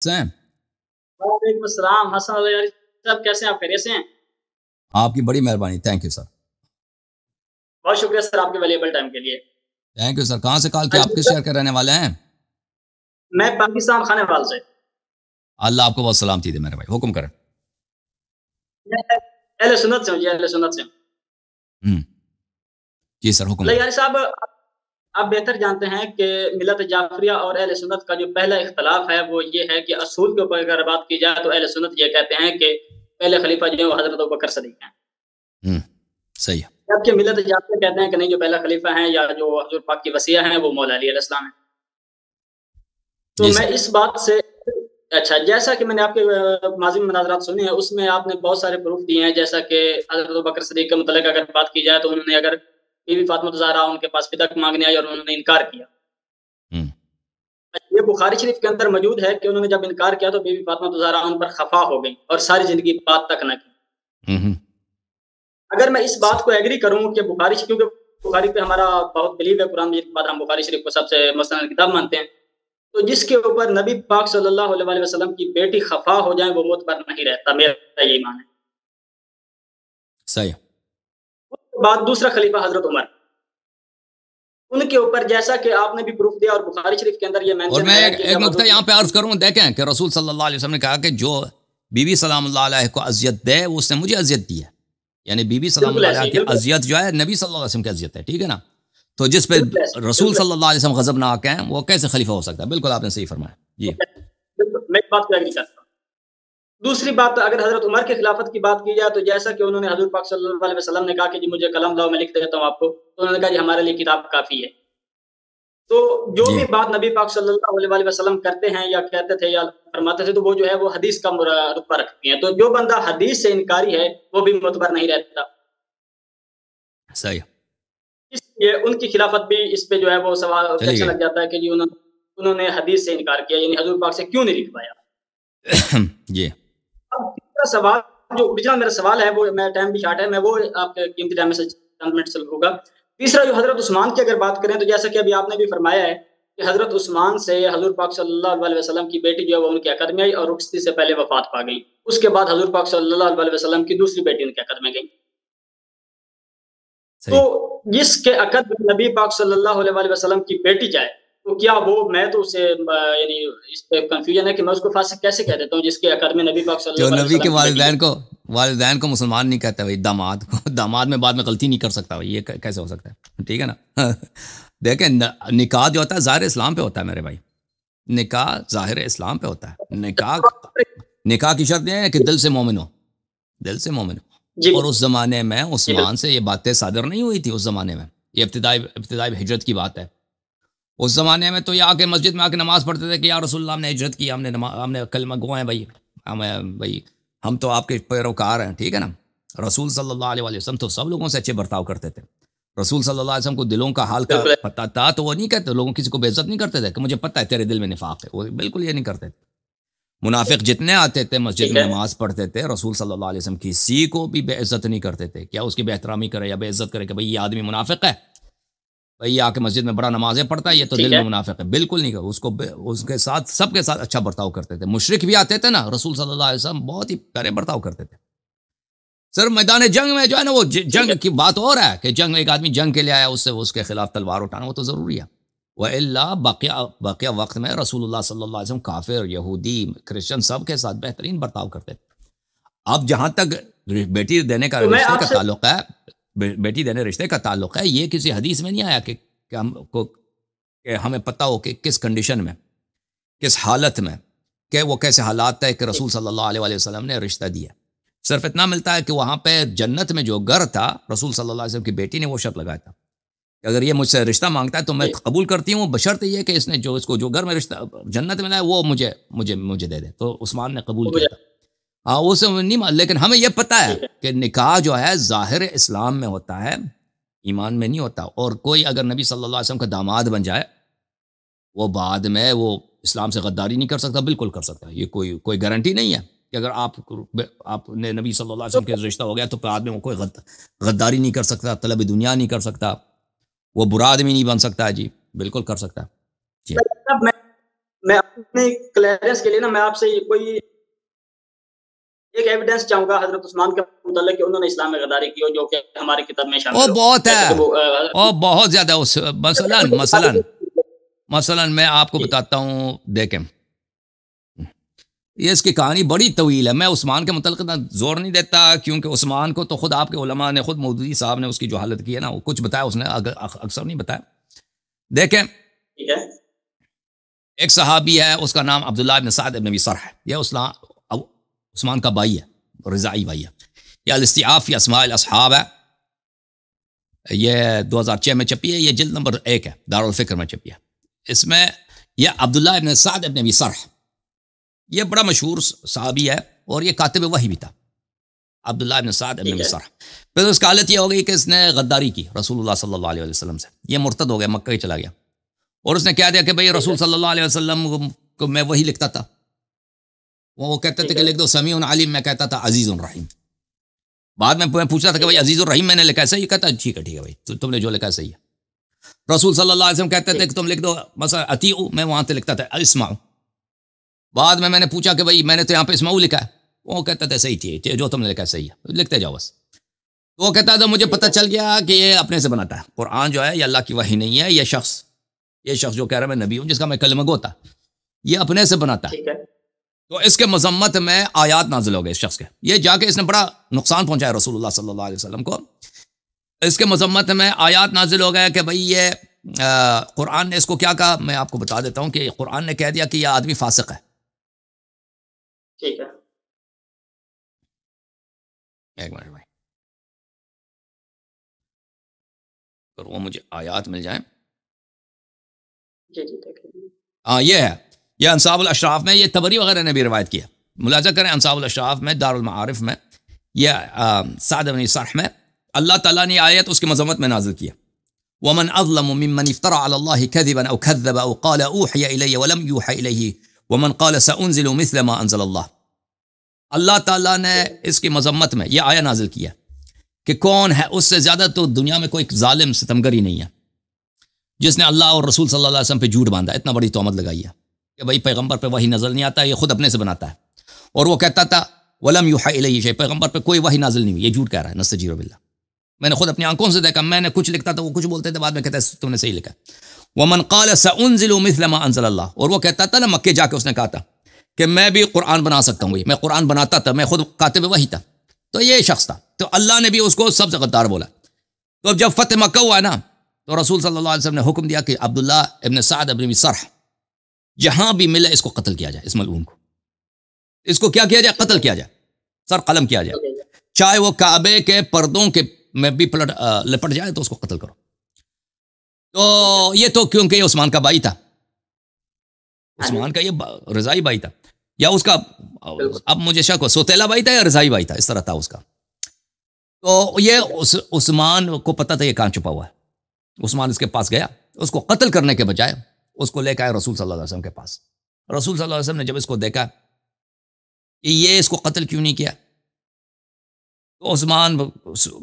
سے وعلیکم السلام حسن علی صاحب، کیسے ہیں آپ؟ خیریت سے ہیں؟ آپ کی بڑی مہربانی، تھینک یو سر. بہت شکریہ سر آپ کے ویلیبل ٹائم کے لیے. Thank you sir. کہاں سے کال کیا؟ آپ کس شہر کے رہنے والے ہیں؟ میں پاکستان خانے وال سے. اللہ آپ کو بہت سلامتی دے میرے بھائی، حکم کریں. میں اہل سنت سے ہوں جی، اہل سنت سے ہوں. جی سر حکم. یاری صاحب، آپ بہتر جانتے ہیں کہ ملت جعفریہ اور اہل سنت کا جو پہلا اختلاف ہے وہ یہ ہے کہ اصول کے اوپر اگر بات کی جائے تو اہل سنت یہ کہتے ہیں کہ پہلے خلیفہ جو ہے وہ حضرت ابوبکر صدیق ہیں. صحیح ہے. جبکہ ملت جعفریہ کہتے ہیں کہ نہیں، جو پہلا خلیفہ ہیں یا جو حضور پاک کی وصیہ ہیں وہ مولا علی علیہ السلام ہیں. تو میں اس بات سے اچھا، جیسا کہ میں نے آپ کے ماضی میں مناظرات سنے ہیں، اس میں آپ نے بہت سارے پروف دیے ہیں، جیسا کہ حضرت ابوبکر صدیق کے متعلق اگر بات کی جائے تو انہوں نے اگر بی بی فاطمہ الزہرا ان کے پاس بدک مانگنے آئی اور انہوں نے انکار کیا. یہ بخاری شریف کے اندر موجود ہے کہ انہوں نے جب انکار کیا تو بی بی فاطمہ الزہرا ان پر خفا ہو گئی اور ساری زندگی بات تک نہ کی. اگر میں اس بات کو ایگری کروں کہ بخاری، کیونکہ بخاری پہ ہمارا بہت بلیو ہے، قرآن مجید کے بعد ہم بخاری شریف کو سب سے مستند کتاب مانتے ہیں، تو جس کے اوپر نبی پاک صلی اللہ علیہ وسلم کی بیٹی خفا ہو جائیں وہ معتبر نہیں رہتا. میرا یہ ایمان ہے. صحیح. اس کے بعد دوسرا خلیفہ حضرت عمر، ان کے اوپر جیسا کہ آپ نے بھی پروف دیا اور بخاری شریف کے اندر یہ مینشن ہے. اور میں ایک نقطہ یہاں پہ عرض کروں، دیکھیں کہ رسول صلی اللہ علیہ وسلم نے کہا کہ جو بی بی سلام اللہ علیہ کو اذیت دے وہ اس نے مجھے اذیت دی ہے. یعنی بی بی سلام اللہ علیہ کی اذیت جو ہے نبی صلی اللہ علیہ وسلم کی اذیت ہے، ٹھیک ہے نا. تو جس پہ رسول صلی اللہ علیہ وسلم غضبناک ہیں وہ کیسے خلیفہ ہو سکتا ہے؟ بالکل آپ نے صحیح فرمایا. جی میں ایک بات کو ایگری کرتا ہوں. دوسری بات، اگر حضرت عمر کی خلافت کی بات کی جائے تو جیسا کہ انہوں نے حضور پاک صلی اللہ علیہ وسلم نے کہا کہ جی مجھے قلم لاؤ میں لکھ دیتا ہوں آپ کو، تو انہوں نے کہا جی ہمارے لیے کتاب کافی ہے. تو جو بھی بات نبی پاک صلی اللہ علیہ وسلم کرتے ہیں یا کہتے تھے یا فرماتے تھے تو وہ جو ہے وہ حدیث کا رتبہ رکھتی ہیں. تو جو بندہ حدیث سے انکاری ہے وہ بھی معتبر نہیں رہتا. صحیح. اس لیے ان کی خلافت بھی اس پہ جو ہے وہ سوال اچھا لگ جاتا ہے کہ جی انہوں نے حدیث سے انکار کیا، یعنی حضور پاک سے کیوں نہیں لکھوایا. جی تیسرا سوال جو اوریجنل میرا سوال ہے، وہ میں ٹائم بھی شارٹ ہے، میں وہ آپ کے قیمتی ٹائم میں سے چند منٹ سے ہوگا. تیسرا جو حضرت عثمان کی اگر بات کریں تو جیسا کہ ابھی آپ نے بھی فرمایا ہے کہ حضرت عثمان سے حضور پاک صلی اللہ علیہ وسلم کی بیٹی جو ہے وہ ان کے عقد میں آئی اور رخصتی سے پہلے وفات پا گئی. اس کے بعد حضور پاک صلی اللہ علیہ وسلم کی دوسری بیٹی ان کے عقد میں گئی. تو جس کے عقد میں نبی پاک صلی اللہ علیہ وسلم کی بیٹی جائے تو کیا وہ، میں تو اسے یعنی اس پہ کنفیوژن ہے کہ میں اس کو فاسق کیسے کہہ دیتا ہوں جس کے عقد میں نبی پاک صلی اللہ علیہ وسلم جو نبی کے والدین کو مسلمان نہیں کہتا بھائی، داماد میں بعد میں غلطی نہیں کر سکتا بھائی، یہ کیسے ہو سکتا ہے؟ ٹھیک ہے نا. دیکھیں نکاح جو ہوتا ہے ظاہر اسلام پہ ہوتا ہے میرے بھائی، نکاح ظاہر اسلام پہ ہوتا ہے. نکاح کی شرط یہ ہے کہ دل سے مومن ہو، دل سے مومن ہو. اور اس زمانے میں عثمان سے یہ باتیں صادر نہیں ہوئی تھی. اس زمانے میں یہ ابتدائی ہجرت کی بات ہے. اس زمانے میں تو یہ آ کے مسجد میں آ کے نماز پڑھتے تھے کہ یا رسول اللہ ہم نے ہجرت کی، ہم نے کلمہ گو ہیں بھائی، ہم تو آپ کے پیروکار ہیں، ٹھیک ہے نا. رسول صلی اللہ علیہ وسلم تو سب لوگوں سے اچھے برتاؤ کرتے تھے. رسول صلی اللہ علیہ وسلم کو دلوں کا حال کا پتہ تھا، تو وہ نہیں کہتے، لوگوں کسی کو بے عزت نہیں کرتے تھے کہ مجھے پتہ ہے تیرے دل میں نفاق ہے. وہ بالکل یہ نہیں کرتے تھے. منافق جتنے آتے تھے مسجد میں نماز پڑھتے تھے، رسول صلی اللہ علیہ وسلم کسی کو بھی بے عزت نہیں کرتے تھے. کیا اس کی بے احترامی کرے یا بے عزت کرے کہ بھئی یہ آدمی منافق ہے، بھئی یہ آ کے مسجد میں بڑا نمازیں پڑھتا ہے، یہ تو دل میں منافق ہے. بالکل نہیں کرے. اس کے ساتھ سب کے ساتھ اچھا برتاؤ کرتے تھے. مشرک بھی آتے تھے نا، رسول صلی اللہ علیہ وسلم بہت ہی پیارے برتاؤ کرتے تھے. سر میدان جنگ میں جو ہے نا، وہ جنگ کی بات ہو رہا ہے کہ جنگ، ایک آدمی جنگ کے لیے آیا، اس کے خلاف تلوار اٹھانا وہ تو ضروری ہے. وَإِلَّا باقیہ وقت میں رسول اللہ صلی اللہ علیہ وسلم کافر، یہودی، کرسچن سب کے ساتھ بہترین برتاؤ کرتے تھے. اب جہاں تک بیٹی دینے کا رشتے کا تعلق ہے، بیٹی دینے رشتے کا تعلق ہے، یہ کسی حدیث میں نہیں آیا کہ ہمیں پتہ ہو کہ کس کنڈیشن میں، کس حالت میں، کہ وہ کیسے حالات ہے کہ رسول صلی اللہ علیہ وسلم نے رشتہ دیا. صرف اتنا ملتا ہے کہ وہاں پہ جنت میں جو گھر تھا، رسول صلی اللہ علیہ وسلم کی بیٹی نے وہ شرط لگایا تھا کہ اگر یہ مجھ سے رشتہ مانگتا ہے تو میں قبول کرتی ہوں، بشرط یہ کہ اس نے جو گھر میں رشتہ جنت میں لایا وہ مجھے دے دے. تو عثمان نے قبول کیا تھا. ہاں وہ سے نہیں، لیکن ہمیں یہ پتہ ہے کہ نکاح جو ہے ظاہر اسلام میں ہوتا ہے، ایمان میں نہیں ہوتا. اور کوئی اگر نبی صلی اللہ علیہ وسلم کا داماد بن جائے، وہ بعد میں وہ اسلام سے غداری نہیں کر سکتا. بالکل کر سکتا ہے. یہ کوئی گارنٹی نہیں ہے کہ اگر آپ نے نبی صلی اللہ علیہ وسلم کے رشتہ ہو گیا تو بعد میں وہ کوئی غداری نہیں کر سکتا، طلب دنیا نہیں کر سکتا، وہ برا آدمی نہیں بن سکتا. جی بالکل کر سکتا ہے. جی میں اپنے کلیئرنس کے لیے نا میں آپ سے کوئی ایک ایویڈنس چاہوں گا حضرت عثمان کے متعلق کہ انہوں نے اسلام میں غداری کی ہو، جو کہ ہماری کتاب میں شامل وہ ہو. بہت جیسے ہے، کہ وہ اور بہت زیادہ. مثلاً میں آپ کو بتاتا ہوں، دیکھیں یہ اس کی کہانی بڑی طویل ہے. میں عثمان کے متعلق اتنا زور نہیں دیتا، کیونکہ عثمان کو تو خود آپ کے علماء نے، خود مودودی صاحب نے اس کی جو حالت کی ہے نا، وہ کچھ بتایا اس نے، اکثر نہیں بتایا. دیکھیں ٹھیک ہے، ایک صحابی ہے، اس کا نام عبداللہ ابن سعد ابن ابی سرح ہے. یہ عثمان کا بھائی ہے، رضائی بھائی ہے. یہ الاستیعاب فی اسماء الاصحاب ہے، یہ 2006 میں چھپی ہے. یہ جلد نمبر 1 ہے، دارالفکر میں چھپی ہے. اس میں یہ عبداللہ ابن سعد ابن ابی سرح، یہ بڑا مشہور صحابی ہے اور یہ کاتب وحی بھی تھا، عبداللہ ابن سعد ابن ابی سرح. پھر اس کا حالت یہ ہو گئی کہ اس نے غداری کی رسول اللہ صلی اللہ علیہ وسلم سے. یہ مرتد ہو گیا، مکہ ہی چلا گیا، اور اس نے کہہ دیا کہ بھئی رسول صلی اللہ علیہ وسلم کو میں وہی لکھتا تھا. وہ کہتے تھے کہ لکھ دو سمیع علیم، میں کہتا تھا عزیز الرحیم. بعد میں پوچھتا تھا کہ بھئی عزیز الرحیم میں نے لکھا ہے صحیح؟ کہتا ٹھیک ہے بھئی، تم نے جو لکھا ہے صحیح ہے. رسول صلی اللہ علیہ وسلم کہتے تھے کہ تم لکھ دو مثلا اطیعوا، میں وہاں سے لکھتا تھا اسمعوا. بعد میں نے پوچھا کہ بھئی میں نے تو یہاں پہ اسمعوا لکھا ہے، وہ کہتا تھا صحیح ٹھیک، جو تم نے لکھا ہے صحیح ہے، لکھتے جاؤ بس. تو وہ کہتا تھا مجھے پتہ چل گیا کہ یہ اپنے سے بناتا ہے. قرآن جو ہے یہ اللہ کی وحی نہیں ہے. یہ شخص جو کہہ رہا ہے میں نبی ہوں، جس کا میں کلمہ گو تھا، یہ اپنے سے بناتا ہے. تو اس کے مذمت میں آیات نازل ہو گئے اس شخص کے. یہ جا کے اس نے بڑا نقصان پہنچایا رسول اللہ صلی اللہ علیہ وسلم کو. اس کے مذمت میں آیات نازل ہو گئے کہ بھئی یہ قرآن نے اس کو کیا کہا. میں آپ کو بتا دیتا ہوں کہ قرآن نے کہہ دیا کہ یہ آدمی فاسق ہے. ٹھیک ہے، ایک منٹ بھائی، اگر وہ مجھے آیات مل جائیں. ہاں یہ ہے، یہ انصاب الاشراف میں، یہ طبری وغیرہ نے بھی روایت کیا. ملاحظہ کریں انصاب الاشراف میں، دار المعارف میں، یہ سعد بن صرح میں اللہ تعالیٰ نے آیت اس کی مذمت میں نازل کیا. ومن اظلم ممن افترى على الله كذبا او كذب او قال اوحي الي ولم يوحى اليه ومن قال سانزل مثل ما انزل الله. اللہ تعالیٰ نے اس کی مذمت میں یہ آیت نازل کیا کہ کون ہے اس سے زیادہ تو دنیا میں کوئی ظالم ستمگر ہی نہیں ہے جس نے اللہ اور رسول صلی اللہ علیہ وسلم پہ جھوٹ باندھا، اتنا بڑی تہمت لگائی ہے کہ بھائی پیغمبر پہ وحی نازل نہیں آتا، یہ خود اپنے سے بناتا ہے. اور وہ کہتا تھا ولم یوحى الیہ شیء، پیغمبر پہ کوئی وحی نازل نہیں ہوئی، یہ جھوٹ کہہ رہا ہے. نستجیر باللہ، میں نے خود اپنی آنکھوں سے دیکھا. میں نے کچھ لکھتا تھا، وہ کچھ بولتے تھے، بعد میں کہتا ہے تم نے صحیح لکھا. ومن قال سانزل مثل ما انزل اللہ، اور وہ کہتا تھا نا مکے جا کے اس نے کہا تھا کہ میں بھی قرآن بنا سکتا ہوں، میں قرآن بناتا تھا، میں خود کاتب وحی تھا. تو یہ شخص تھا، تو اللہ نے بھی اس کو سب سے غدار بولا. تو جب فتح مکہ ہوا نا، تو رسول صلی اللہ علیہ وسلم نے حکم دیا کہ عبداللہ ابن سعد ابن ابی سرح جہاں بھی ملے اس کو قتل کیا جائے. اس ملعون کو، اس کو کیا کیا جائے؟ قتل کیا جائے، سر قلم کیا جائے، چاہے وہ کعبے کے پردوں کے میں بھی لپٹ جائے تو اس کو قتل کرو. تو یہ تو کیونکہ یہ عثمان کا بھائی تھا، عثمان کا یہ رضائی بھائی تھا، یا اس کا اب مجھے شک ہو سوتیلا بھائی تھا یا رضائی بھائی تھا، اس طرح تھا اس کا. تو یہ عثمان کو پتہ تھا یہ کہاں چھپا ہوا ہے. عثمان اس کے پاس گیا، اس کو قتل کرنے کے بجائے اس کو لے کے آئے رسول صلی اللہ علیہ وسلم کے پاس. رسول صلی اللہ علیہ وسلم نے جب اس کو دیکھا کہ یہ اس کو قتل کیوں نہیں کیا، تو عثمان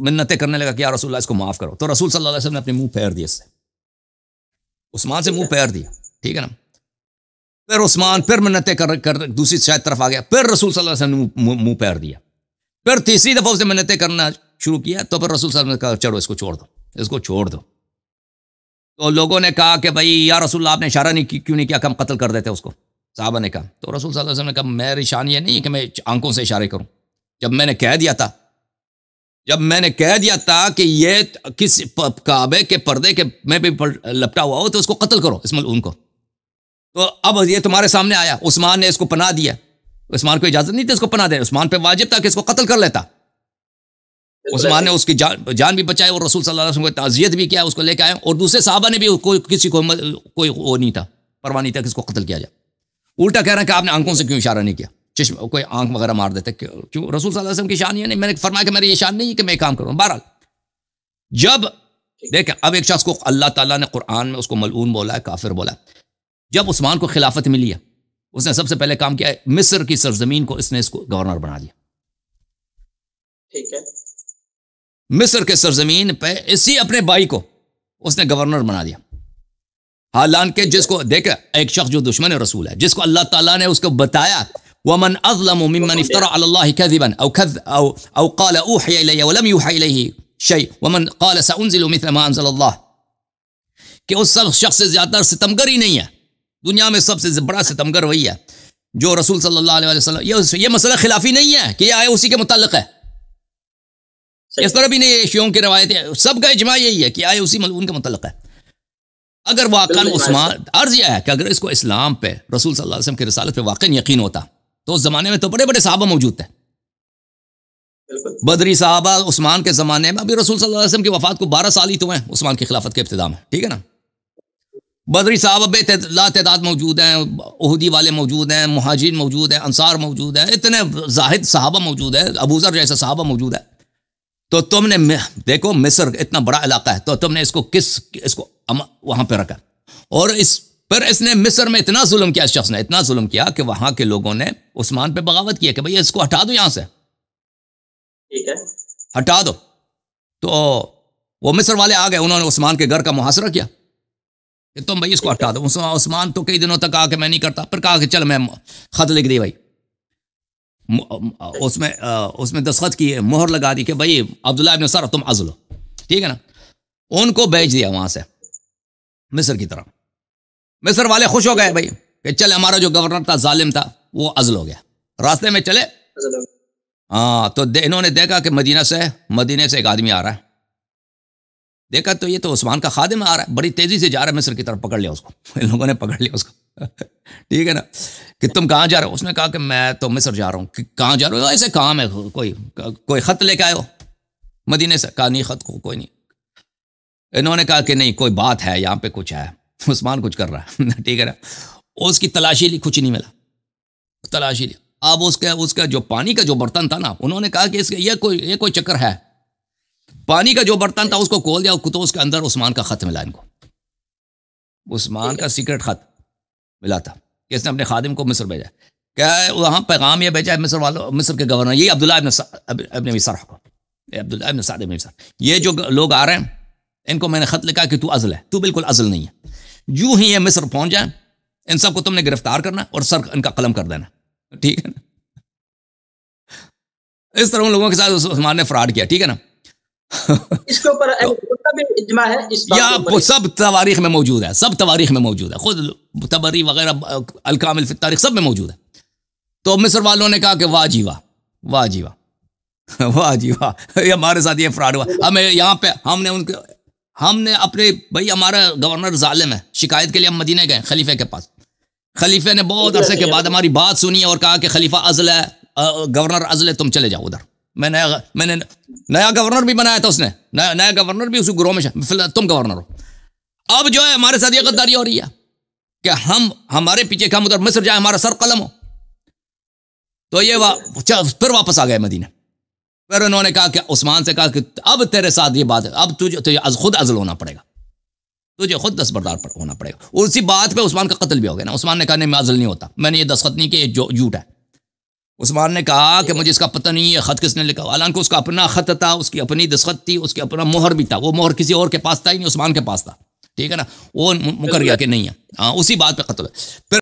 منتیں کرنے لگا کہ یا رسول اللہ اس کو معاف کرو. تو رسول صلی اللہ علیہ وسلم نے اپنے منہ پھیر دیا، اس سے عثمان سے منہ پھیر دیا، ٹھیک ہے نا. پھر عثمان پھر منتیں کر دوسری شاید طرف آ گیا، پھر رسول صلی اللہ علیہ وسلم نے منہ پھیر دیا. پھر تیسری دفعہ اسے منتیں کرنا شروع کیا، تو پھر رسول صلی اللہ علیہ وسلم نے کہا چلو اس کو چھوڑ دو، اس کو چھوڑ دو. تو لوگوں نے کہا کہ بھائی یا رسول اللہ آپ نے اشارہ کیوں نہیں کیا کہ ہم قتل کر دیتے اس کو، صحابہ نے کہا. تو رسول صلی اللہ علیہ وسلم نے کہا میری شان یہ نہیں کہ میں آنکھوں سے اشارے کروں. جب میں نے کہہ دیا تھا کہ یہ کس کعبے کے پردے کے میں بھی لپٹا ہوا ہو تو اس کو قتل کرو، اس ملعون کو. تو اب یہ تمہارے سامنے آیا، عثمان نے اس کو پناہ دیا. عثمان کو اجازت نہیں تھی اس کو پناہ دے، عثمان پہ واجب تھا کہ اس کو قتل کر لیتا. عثمان نے اس کی جان بھی بچائی اور رسول صلی اللہ علیہ وسلم کو تعزیت بھی کیا، اس کو لے کے آئے. اور دوسرے صحابہ نے بھی کسی کو کوئی وہ نہیں تھا، پرواہ نہیں تھا کہ اس کو قتل کیا جائے. الٹا کہہ رہے ہیں کہ آپ نے آنکھوں سے کیوں اشارہ نہیں کیا، چشم کوئی آنکھ وغیرہ مار دیتے کیوں. رسول صلی اللہ علیہ وسلم کی شان یہ نہیں، میں نے فرمایا کہ میری یہ شان نہیں ہے کہ میں کام کروں. بہرحال جب دیکھیں اب ایک شخص کو اللہ تعالیٰ نے قرآن میں اس کو ملعون بولا ہے، کافر بولا ہے. جب عثمان کو خلافت ملی ہے، اس نے سب سے پہلے کام کیا ہے، مصر کی سرزمین کو اس کو گورنر بنا دیا. ٹھیک ہے، مصر کے سرزمین پہ اسی اپنے بھائی کو اس نے گورنر بنا دیا. حالانکہ جس کو دیکھ ایک شخص جو دشمن رسول ہے، جس کو اللہ تعالیٰ نے اس کو بتایا وَمَنْ أَظْلَمُ مِمَّنِ افْتَرَى عَلَى اللَّهِ كَذِبًا أَوْ قَالَ أُوحِيَ إِلَيَّ وَلَمْ يُوحَ إِلَيْهِ شَيْءٌ وَمَنْ قَالَ سَأُنزِلُ مِثْلَ مَا أَنزَلَ اللَّهُ، کہ اس سب شخص سے زیادہ ستمگر ہی نہیں ہے دنیا میں، سب سے بڑا ستمگر وہی ہے جو رسول صلی اللہ علیہ وسلم، یہ مسئلہ خلافی نہیں ہے کہ یہ آئے اسی کے متعلق ہے، اس طرح بھی نہیں ہے شیعوں کی روایتیں، سب کا اجماع یہی ہے کہ آئے اسی ملعون کے متعلق ہے۔ اگر واقعاً عثمان، عرض یہ ہے کہ اگر اس کو اسلام پہ، رسول صلی اللہ علیہ وسلم کی رسالت پہ واقعاً یقین ہوتا تو اس زمانے میں تو بڑے بڑے صحابہ موجود تھے، بدری صحابہ عثمان کے زمانے میں، ابھی رسول صلی اللہ علیہ وسلم کی وفات کو 12 سال ہی تو ہیں عثمان کی خلافت کے ابتدا میں، ٹھیک ہے نا، بدری صحابہ بے تعداد موجود ہیں، احدی والے موجود ہیں، مہاجرین موجود ہیں، انصار موجود ہیں، اتنے زاہد صحابہ موجود ہیں، ابو ذر جیسے صحابہ موجود ہیں۔ تو تم نے دیکھو مصر اتنا بڑا علاقہ ہے، تو تم نے اس کو وہاں پہ رکھا، اور اس نے مصر میں اتنا ظلم کیا، اس شخص نے اتنا ظلم کیا کہ وہاں کے لوگوں نے عثمان پہ بغاوت کیا کہ بھئی اس کو ہٹا دو یہاں سے، ٹھیک ہے، ہٹا دو۔ تو وہ مصر والے آ گئے، انہوں نے عثمان کے گھر کا محاصرہ کیا کہ تم بھئی اس کو ہٹا دو۔ عثمان تو کئی دنوں تک کہا کہ میں نہیں کرتا، پھر کہا کہ چل میں خط لکھ دی بھائی، اس میں دستخط کی، مہر لگا دی کہ بھئی عبداللہ ابن سر تم عزل ہو، ٹھیک ہے نا، ان کو بھیج دیا وہاں سے مصر کی طرف۔ مصر والے خوش ہو گئے بھئی کہ چل ہمارا جو گورنر تھا ظالم تھا وہ عزل ہو گیا، راستے میں چلے ہاں تو انہوں نے دیکھا کہ مدینے سے ایک آدمی آ رہا ہے، دیکھا تو یہ تو عثمان کا خادم آ رہا ہے، بڑی تیزی سے جا رہا ہے مصر کی طرف، پکڑ لیا اس کو، ان لوگوں نے پکڑ لیا اس کو ٹھیک ہے نا، کہ تم کہاں جا رہے ہو؟ اس نے کہا کہ میں تو مصر جا رہا ہوں۔ کہاں جا رہے ہو؟ ایسے کام ہے، کوئی خط لے کے آئے ہو مدینے سے؟ کہا نہیں، خط کوئی نہیں۔ انہوں نے کہا کہ نہیں کوئی بات ہے یہاں پہ، کچھ ہے، عثمان کچھ کر رہا ہے ٹھیک ہے نا، اس کی تلاشی لی، کچھ نہیں ملا، تلاشی لی۔ اب اس کا جو پانی کا جو برتن تھا نا، انہوں نے کہا کہ یہ کوئی چکر ہے، پانی کا جو برتن تھا اس کو کھول دیا تو اس کے اندر عثمان کا خط ملا، ان کو عثمان کا سیکرٹ خط ملا تھا کہ اس نے اپنے خادم کو مصر بھیجا، کیا وہاں پیغام یہ بھیجا ہے مصر کے گورنر، یہ عبداللہ ابن ابی سرح کو، عبداللہ ابن سعد ابن سرح، یہ جو لوگ آ رہے ہیں ان کو میں نے خط لکھا کہ تو عزل ہے، تو بالکل عزل نہیں ہے، جو ہی یہ مصر پہنچ جائیں ان سب کو تم نے گرفتار کرنا اور سر ان کا قلم کر دینا، ٹھیک ہے نا۔ اس طرح ان لوگوں کے ساتھ عثمان نے فراڈ کیا، ٹھیک ہے نا۔ اس کے اوپر اجماع ہے، یا سب تواریخ میں موجود ہے، سب تواریخ میں موجود ہے، خود تبری وغیرہ الکامل فی التاریخ سب میں موجود ہے۔ تو مصر والوں نے کہا کہ واہ جی واہ، واہ جی واہ، واہ جی واہ، یہ ہمارے ساتھ یہ فراڈ ہوا، ہمیں یہاں پہ ہم نے اپنے بھائی ہمارا گورنر ظالم ہے، شکایت کے لیے ہم مدینے گئے خلیفے کے پاس، خلیفے نے بہت عرصے کے بعد ہماری بات سنی اور کہا کہ خلیفہ عزل ہے، گورنر عزل ہے، تم چلے جاؤ ادھر۔ میں نے نیا گورنر بھی بنایا تھا، اس نے نیا گورنر بھی اسی گروہ میں، تم گورنر ہو۔ اب جو ہے ہمارے ساتھ یہ غداری ہو رہی ہے کہ ہمارے پیچھے کہ ہم ادھر مصر جائیں، ہمارا سر قلم ہو۔ تو یہ پھر واپس آ گئے مدینہ، پھر انہوں نے کہا کہ عثمان سے کہا کہ اب تیرے ساتھ یہ بات ہے، اب تجھے خود عزل ہونا پڑے گا، تجھے خود دستبردار ہونا پڑے گا۔ اسی بات پہ عثمان کا قتل بھی ہو گیا نا، عثمان نے کہا نہیں میں عزل نہیں ہوتا، میں نے یہ دستخط نہیں کہ یہ جھوٹ ہے۔ عثمان نے کہا کہ مجھے اس کا پتہ نہیں ہے خط کس نے لکھا، حالانکہ اس کا اپنا خط تھا، اس کی اپنی دستخط تھی، اس کی اپنا مہر بھی تھا، وہ مہر کسی اور کے پاس تھا ہی نہیں، عثمان کے پاس تھا، ٹھیک ہے نا، وہ مکر گیا کہ نہیں ہے، اسی بات پہ قتل ہے۔ پھر